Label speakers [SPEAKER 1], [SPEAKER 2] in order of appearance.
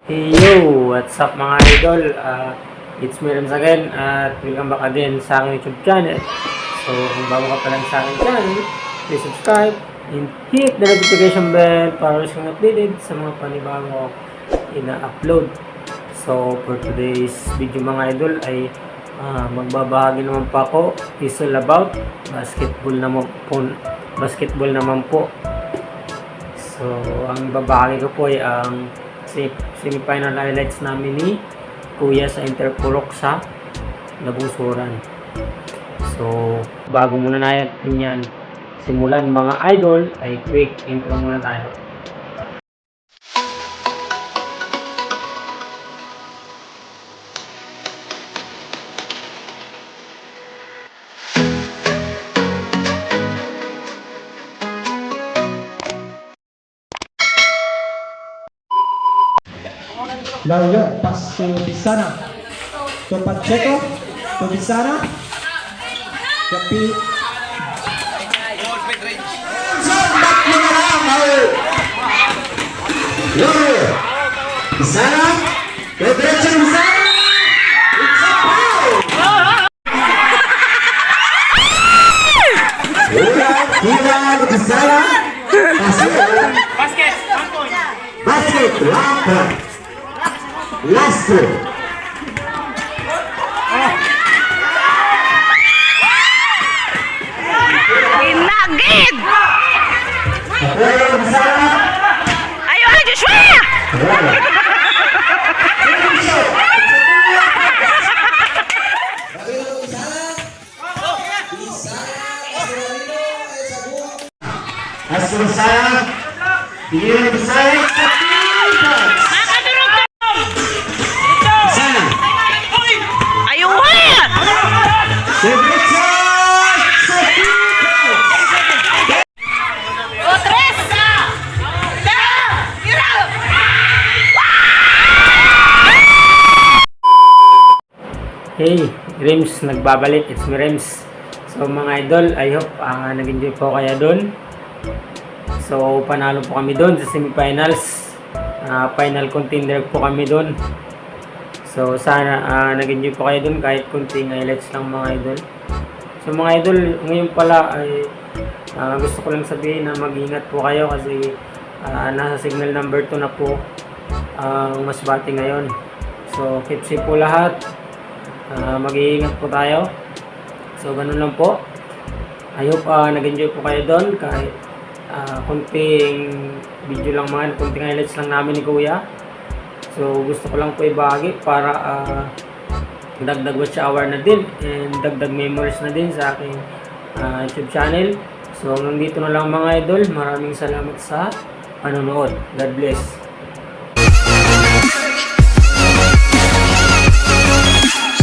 [SPEAKER 1] Hey yo! What's up mga idol? It's me Rams again at welcome back again sa aking YouTube channel. So kung bago ka pa lang sa aking channel, please subscribe and hit the notification bell para siyang updated sa mga panibago ina-upload. So for today's video mga idol ay magbabahagi naman pa ako is all about basketball naman po. So ang babahagi ko po ay ang semi-final highlights namin ni Kuya sa Interpurok sa Nabungsuran. So, bago muna natin yan simulan mga idol, ay quick intro muna tayo.
[SPEAKER 2] Lalu pas di sana, to Pacheco, to di sana, tapi di sana, ke derecha di sana. Tidak di sana. Basket, lampa. Last one.
[SPEAKER 3] Inagid! Ayo na, Joshua!
[SPEAKER 2] Hasil saya, ini saya.
[SPEAKER 1] Hey, Rims, nagbabalik. It's me, Rims. So mga idol, I hope nag-enjoy po kayo dun. So panalo po kami dun sa semifinals. Final contender po kami dun. So sana nag-enjoy po kayo dun kahit kunting highlights lang mga idol. So mga idol, ngayon pala ay gusto ko lang sabihin na mag-ingat po kayo kasi nasa signal number 2 na po ang Masbate ngayon. So keep safe po lahat. Mag-iingat po tayo. So ganun lang po. I hope nag-enjoy po kayo doon kahit kunting video lang mga, kunting highlights lang namin ni Kuya. So gusto ko lang po ibahagi para dagdag watch hour na din and dagdag memories na din sa aking YouTube channel. So hanggang dito na lang mga idol. Maraming salamat sa panonood. God bless.